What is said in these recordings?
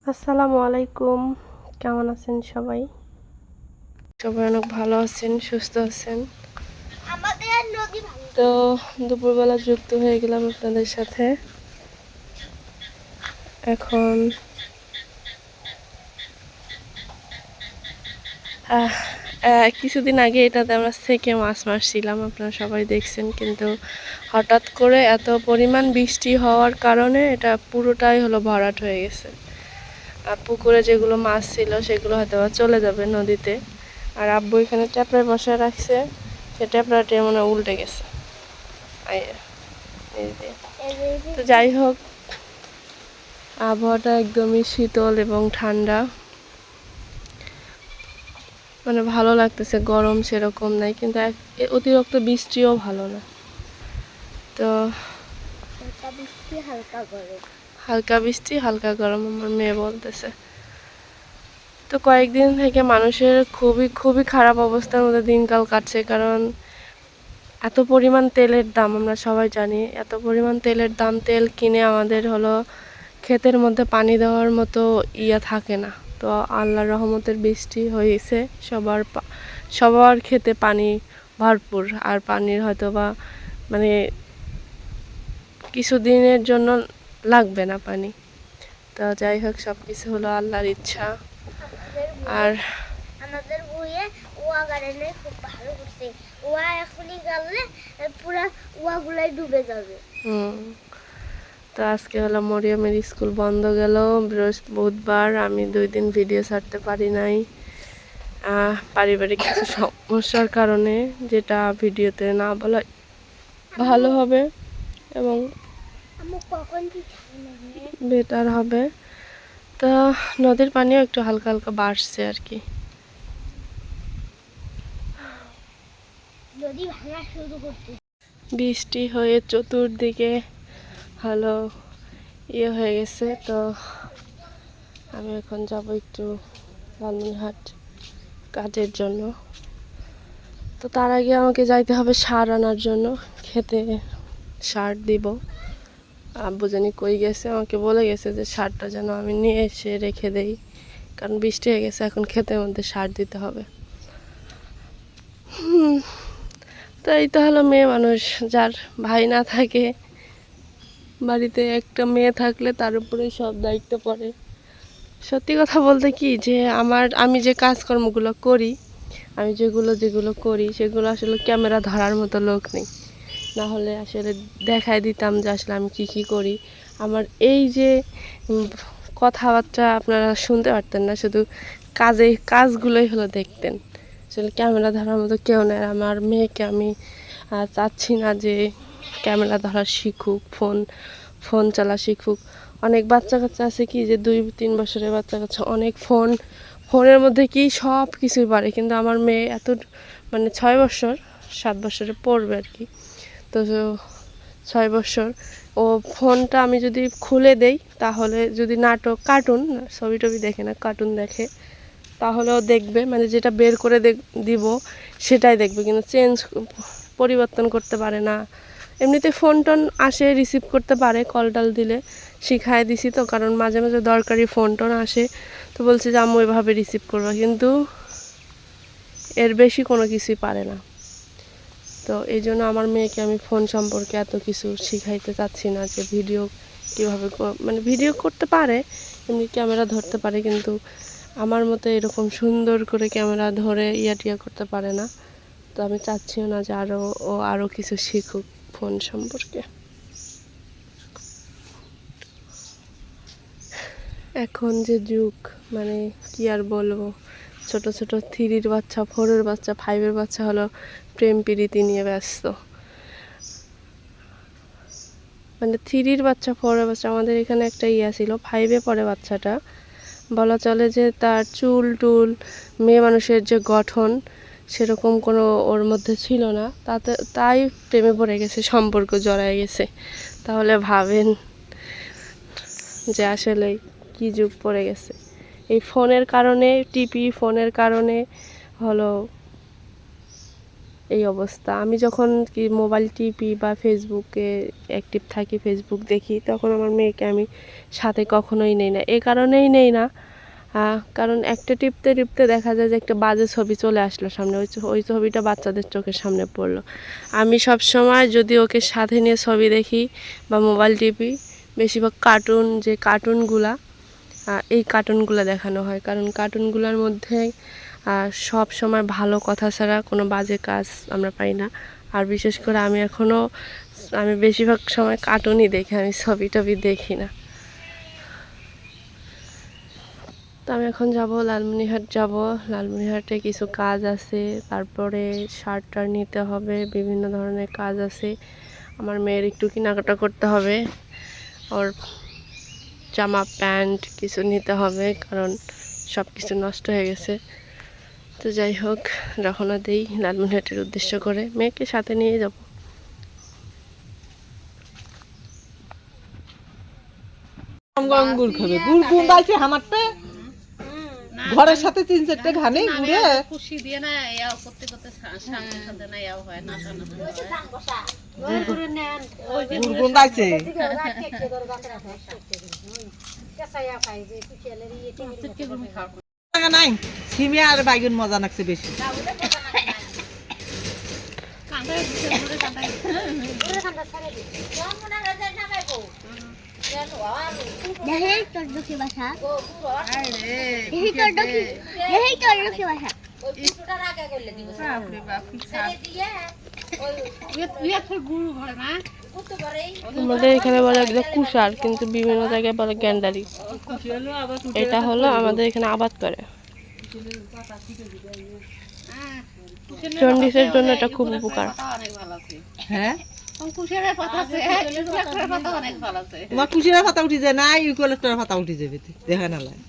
আসসালামু আলাইকুম, কেমন আছেন সবাই? সবাই অনেক ভালো আছেন, সুস্থ আছেন। তো দুপুরবেলা যুক্ত হয়ে গেলাম আপনাদের সাথে। এখন কিছুদিন আগে এটাতে আমরা থেকে মাছ মারছিলাম, আপনারা সবাই দেখছেন, কিন্তু হঠাৎ করে এত পরিমাণ বৃষ্টি হওয়ার কারণে এটা পুরোটাই হলো ভরাট হয়ে গেছে। আর পুকুরে যেগুলো মাছ ছিল সেগুলো হয়তো চলে যাবে নদীতে। আর আব্বু এখানে ট্যাপড়ায় বসায় রাখছে, সে ট্যাপড়াটি মনে উল্টে গেছে। তো যাই হোক, আবহাওয়াটা একদমই শীতল এবং ঠান্ডা, মানে ভালো লাগতেছে। গরম সেরকম নাই, কিন্তু অতিরিক্ত বৃষ্টিও ভালো না। তো হালকা বৃষ্টি হালকা গরম আমার মেয়ে বলতেছে। তো কয়েকদিন থেকে মানুষের খুবই খারাপ অবস্থার মধ্যে দিনকাল কাটছে, কারণ এত পরিমাণ তেলের দাম। আমরা সবাই জানি এত পরিমাণ তেলের দাম, তেল কিনে আমাদের হলো ক্ষেতের মধ্যে পানি দেওয়ার মতো থাকে না। তো আল্লাহর রহমতের বৃষ্টি হয়েছে, সবার ক্ষেতে পানি ভরপুর। আর পানির হয়তো বা মানে কিছুদিনের জন্য লাগবে না পানি। তো যাই হোক, সব কিছু হলো আল্লাহর ইচ্ছা। আর আমাদের বইয়ে ওয়া গার্ডেনে খুব ভালো করছে, ওয়া এখনই গেলে পুরো ওয়াগুলাই ডুবে যাবে। তো আজকে হলো মরিয়মের স্কুল বন্ধ গেল, বুধবার। আমি 2 দিন ভিডিও ছাড়তে পারি নাই, পারিবারিক কিছু সমস্যার কারণে, যেটা ভিডিওতে না বলা ভালো হবে এবং বেটার হবে। তো নদীর পানিও একটু হালকা হালকা বাড়ছে আর কি। বৃষ্টি হয়ে চতুর্দিকে হলো হয়ে গেছে। তো আমি এখন যাব একটু লালমনিরহাট কাজের জন্য। তো তার আগে আমাকে যাইতে হবে সার আনার জন্য, খেতে সার দিব। আব্বু জানি কই গেছে, আমাকে বলে গেছে যে সারটা যেন আমি নিয়ে এসে রেখে দেই, কারণ বৃষ্টি হয়ে গেছে, এখন ক্ষেতের মধ্যে সার দিতে হবে। তো এই তো হলো মেয়ে মানুষ, যার ভাই না থাকে বাড়িতে, একটা মেয়ে থাকলে তার উপরে সব দায়িত্ব পড়ে। সত্যি কথা বলতে কি, যে আমি যে কাজকর্মগুলো করি, আমি যেগুলো করি সেগুলো আসলে ক্যামেরা ধরার মতো লোক নেই, না হলে আসলে দেখাই দিতাম যে আসলে আমি কি করি। আমার এই যে কথাবার্তা আপনারা শুনতে পারতেন না, শুধু কাজগুলোই হলো দেখতেন। আসলে ক্যামেরা ধরার মতো কেউ নেই। আমার মেয়েকে আমি চাচ্ছি না যে ক্যামেরা ধরা শিখুক, ফোন চালা শিখুক। অনেক বাচ্চা কাচ্চা আছে কি, যে 2-3 বছরের বাচ্চা কাচ্চা অনেক ফোনের মধ্যে কি সব কিছুই পারে, কিন্তু আমার মেয়ে এত মানে 6 বছর 7 বছরে পড়বে আর কি। তো 6 বছর, ও ফোনটা আমি যদি খুলে দেই, তাহলে যদি কার্টুন ছবি টবি দেখে না, কার্টুন দেখে, তাহলেও দেখবে, মানে যেটা বের করে দিব সেটাই দেখবে, কিন্তু পরিবর্তন করতে পারে না। এমনিতে ফোন টোন আসে, রিসিভ করতে পারে, কল টল দিলে শিখায় দিছি তো, কারণ মাঝে মাঝে দরকারি ফোন টোন আসে, তো বলছে যে আম্মু এভাবে রিসিভ করবা, কিন্তু এর বেশি কোনো কিছুই পারে না। তো এই জন্য আমার মেয়েকে আমি ফোন সম্পর্কে এত কিছু শিখাইতে চাচ্ছি না, যে ভিডিও কীভাবে, মানে ভিডিও করতে পারে, এমনি ক্যামেরা ধরতে পারে, কিন্তু আমার মতো এরকম সুন্দর করে ক্যামেরা ধরে টিয়া করতে পারে না। তো আমি চাচ্ছিও না যে আরও কিছু শিখুক ফোন সম্পর্কে। এখন যে যুগ, মানে কি আর বলবো, ছোট ছোট 3-র বাচ্চা, 4-এর বাচ্চা, 5-এর বাচ্চা হলো প্রেম প্রীতি নিয়ে ব্যস্ত। মানে 3-র বাচ্চা, 4-এর বাচ্চা, আমাদের এখানে একটা ছিল 5-এ পড়ে বাচ্চাটা, বলা চলে যে তার চুল টুল, মেয়ে মানুষের যে গঠন সেরকম কোনো ওর মধ্যে ছিল না, তাই প্রেমে পড়ে গেছে, সম্পর্ক জড়ায় গেছে। তাহলে ভাবেন যে আসলে কি যুগ পড়ে গেছে। এই ফোনের কারণে, ফোনের কারণে হলো এই অবস্থা। আমি যখন কি মোবাইল টিপি বা ফেসবুকে অ্যাক্টিভ থাকি, ফেসবুক দেখি, তখন আমার মেয়েকে আমি সাথে কখনোই নেই না। এই কারণেই নেই না, কারণ একটা টিপতে টিপতে দেখা যায় যে একটা বাজে ছবি চলে আসলো সামনে, ওই ছবিটা বাচ্চাদের চোখের সামনে পড়লো। আমি সব সময় যদি ওকে সাথে নিয়ে ছবি দেখি বা মোবাইল টিপি, বেশিরভাগ কার্টুন, যে কার্টুনগুলা, এই কার্টুনগুলো দেখানো হয়, কারণ কার্টুনগুলোর মধ্যে সব সময় ভালো কথা ছাড়া কোনো বাজে কাজ আমরা পাই না। আর বিশেষ করে আমি বেশিরভাগ সময় কার্টুনই দেখি, আমি ছবি টবি দেখি না। তো আমি এখন যাব লালমনিরহাট যাব। লালমনিরহাটে কিছু কাজ আছে, তারপরে শার্ট টার্ট নিতে হবে, বিভিন্ন ধরনের কাজ আছে। আমার মেয়ের একটু কেনাকাটা করতে হবে, ওর জামা প্যান্ট কিছু নিতে হবে, কারণ সব কিছু নষ্ট হয়ে গেছে। তো যাই হোক, রওনা দেই লালমনিরহাটের উদ্দেশ্য করে, মেয়েকে সাথে নিয়ে যাব। গুড় খাবে, গুড় কোন বাইছে হামারতে ঘরের সাথে 3-4টা ঘানে গুড়ে খুশি দিয়ে না ইয়াও করতে করতে সামনে সাথে না ইয়াও হয় না না গুড় কোন বাইছে নাই সিমে আর বাইগুন মজা লাগছে বেশি। আমাদের এখানে বলে কুষার, কিন্তু বিভিন্ন জায়গায় বলে গ্যান্ডারি। এটা হলো আমাদের এখানে আবাদ করে, জন্ডিসের জন্য এটা খুব উপকার। হ্যাঁ তোমার কুশিয়ার পাতা উঠি যায় না, ইউক্যালিপটাসের পাতা উঠি যাবে, দেখা না লাগে।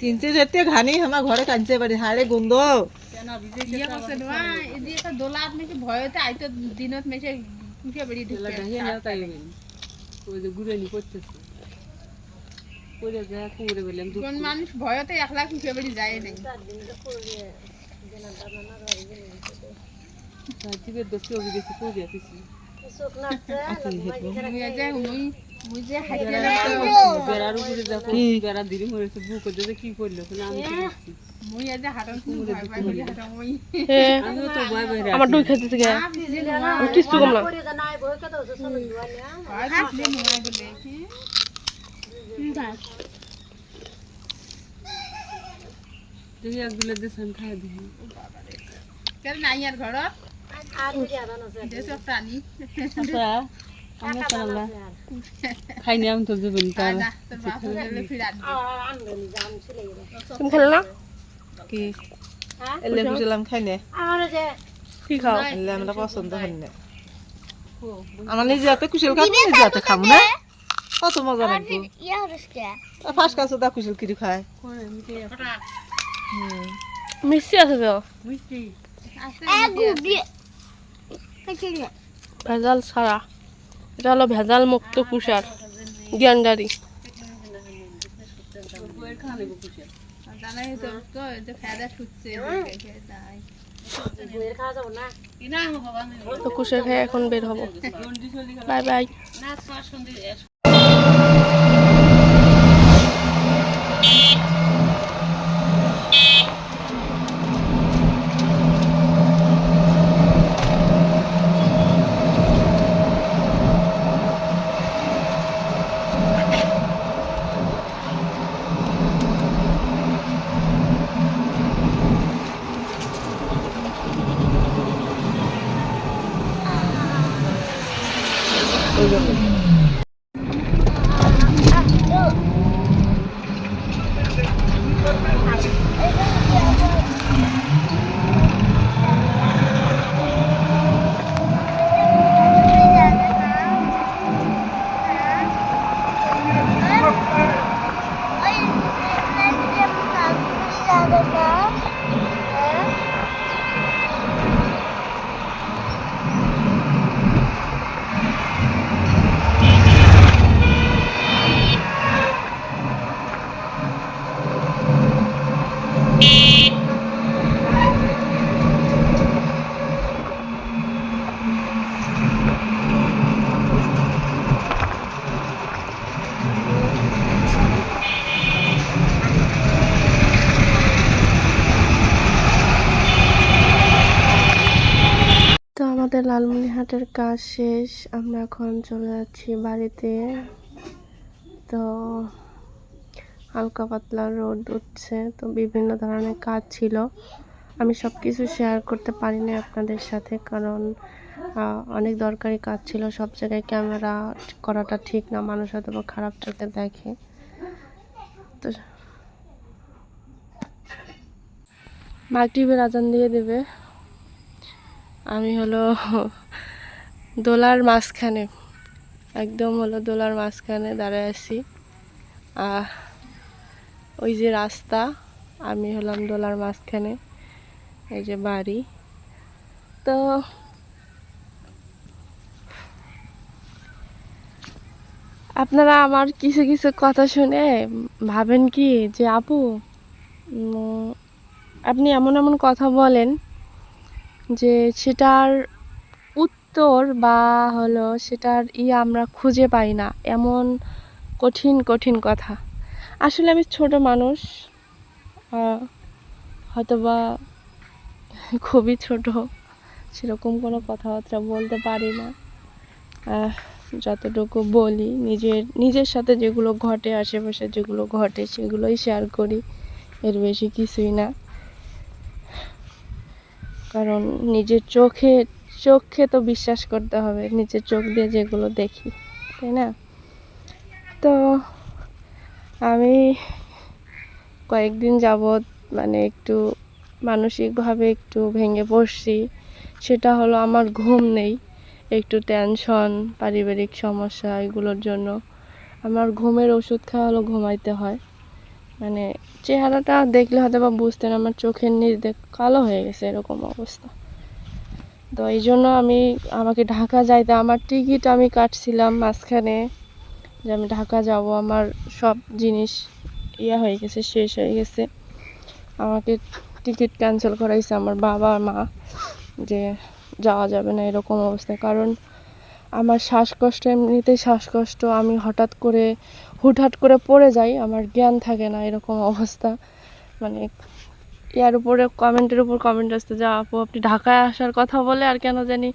তিনটে চারটে ঘানি আমার ঘরে কাঁদতে পারি, হাড়ে গন্ধ ভয়তে আইতো দিনত মেসে কুশিয়া বেরিয়ে কোন মানুষ ভয়তে একলা কুশিয়া বেরিয়ে যায় নাই। আমার দুই খেতে থেকে কিছু কম না। নাই আর ঘর খাইনি আমি তো যাবেন তুমি খেলো না কি এলে বুঝলাম খাইনে কি খাও, আমরা পছন্দ করি না। আমার নিজে হাতে কুশল খাবো, নিজে হাতে খাবো না, কত মজা লাগবে। ফাঁস কাছে দা কুশল কিরি খায়, মিষ্টি আছে তো, ভেজাল ছাড়া। এটা হলো ভেজাল মুক্ত কুষার গ্যান্ডারি। তো কুষার খেয়ে এখন বের হবো। Bye bye. লালমনিরহাটের কাজ শেষ, আমরা এখন চলে যাচ্ছি বাড়িতে। তো হালকা পাতলা রোদ উঠছে, তো বিভিন্ন ধরনের কাজ ছিল। আমি সব কিছু শেয়ার করতে পারিনি আপনাদের সাথে, কারণ অনেক দরকারি কাজ ছিল। সব জায়গায় ক্যামেরা করাটা ঠিক না, মানুষ হয়তো বা খারাপ চোখে দেখে। তো মাগরিবের আজান দিয়ে দেবে। আমি হলো দোলার মাঝখানে, একদম হলো দোলার মাঝখানে দাঁড়ায় আছি। ওই যে রাস্তা, আমি হলাম দোলার মাঝখানে, এই যে বাড়ি। তো আপনারা আমার কিছু কিছু কথা শুনে ভাবেন কি যে আপু আপনি এমন এমন কথা বলেন যে সেটার উত্তর বা হলো সেটার আমরা খুঁজে পাই না, এমন কঠিন কঠিন কথা। আসলে আমি ছোট মানুষ, হয়তোবা খুবই ছোট, সেরকম কোনো কথাবার্তা বলতে পারি না। যতটুকু বলি নিজের সাথে যেগুলো ঘটে, আশেপাশে যেগুলো ঘটে সেগুলোই শেয়ার করি, এর বেশি কিছুই না। কারণ নিজের চোখে তো বিশ্বাস করতে হবে, নিজের চোখ দিয়ে যেগুলো দেখি, তাই না? তো আমি কয়েকদিন যাবৎ মানে একটু মানসিকভাবে একটু ভেঙে পড়ছি। সেটা হলো আমার ঘুম নেই, একটু টেনশন, পারিবারিক সমস্যা, এগুলোর জন্য আমার ঘুমের ওষুধ খাওয়া হলো ঘুমাইতে হয়। মানে চেহারাটা দেখলে হয়তো বা বুঝতেন, আমার চোখের নিচ দিয়ে কালো হয়ে গেছে, এরকম অবস্থা। তো এই জন্য আমাকে ঢাকা যাইতে, আমার টিকিট আমি কাটছিলাম মাঝখানে যে আমি ঢাকা যাব, আমার সব জিনিস হয়ে গেছে, শেষ হয়ে গেছে। আমাকে টিকিট ক্যান্সেল করাইছে আমার বাবা আর মা, যে যাওয়া যাবে না এরকম অবস্থা। কারণ আমার শ্বাসকষ্ট, এমনিতেই শ্বাসকষ্ট, আমি হুটহাট করে পড়ে যাই, আমার জ্ঞান থাকে না, এরকম অবস্থা। মানে উপরে কমেন্টের উপর কমেন্ট আসতে, যা আপু আপনি ঢাকায় আসার কথা বলে আর কেন জানি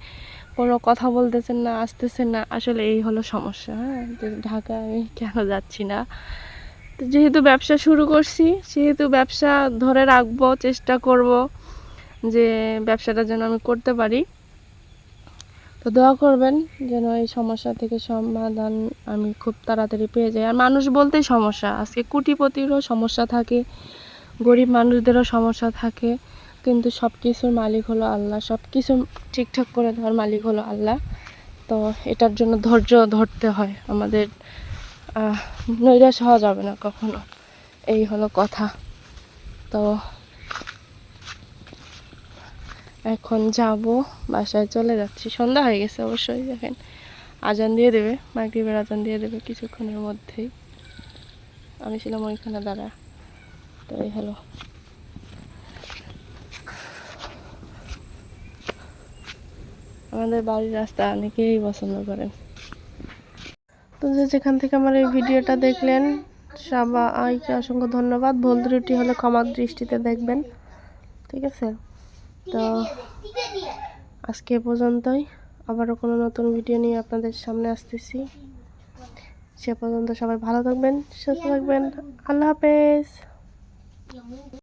কোনো কথা বলতেছেন না, আসতেছেন না। আসলে এই হলো সমস্যা, হ্যাঁ, যে ঢাকায় আমি কেন যাচ্ছি না। তো যেহেতু ব্যবসা শুরু করছি, সেহেতু ব্যবসা ধরে রাখবো, চেষ্টা করব যে ব্যবসাটা যেন আমি করতে পারি। তো দোয়া করবেন যেন এই সমস্যা থেকে সমাধান আমি খুব তাড়াতাড়ি পেয়ে যাই। আর মানুষ বলতেই সমস্যা, আজকে কোটিপতিরও সমস্যা থাকে, গরিব মানুষদেরও সমস্যা থাকে, কিন্তু সব কিছুর মালিক হলো আল্লাহ, সব কিছু ঠিকঠাক করে দেওয়ার মালিক হলো আল্লাহ। তো এটার জন্য ধৈর্য ধরতে হয় আমাদের, নৈরাশ হওয়া যাবে না কখনো, এই হলো কথা। তো এখন যাব, বাসায় চলে যাচ্ছি, সন্ধ্যা হয়ে গেছে অবশ্যই। দেখেন আজান দিয়ে দেবে, মাগরিবের আজান দিয়ে দেবে কিছুক্ষণের মধ্যেই। আমি ছিলাম ওইখানে দাঁড়া। তো এই হলো, আমাদের বাড়ির রাস্তা অনেকেই পছন্দ করেন। তো যেখান থেকে আমার এই ভিডিওটা দেখলেন সবাইকে অসংখ্য ধন্যবাদ। ভুল ত্রুটি হলে ক্ষমার দৃষ্টিতে দেখবেন, ঠিক আছে? তো আজকে এ পর্যন্তই, আবারও কোনো নতুন ভিডিও নিয়ে আপনাদের সামনে আসতেছি। সে পর্যন্ত সবাই ভালো থাকবেন, সুস্থ থাকবেন। আল্লাহ হাফেজ।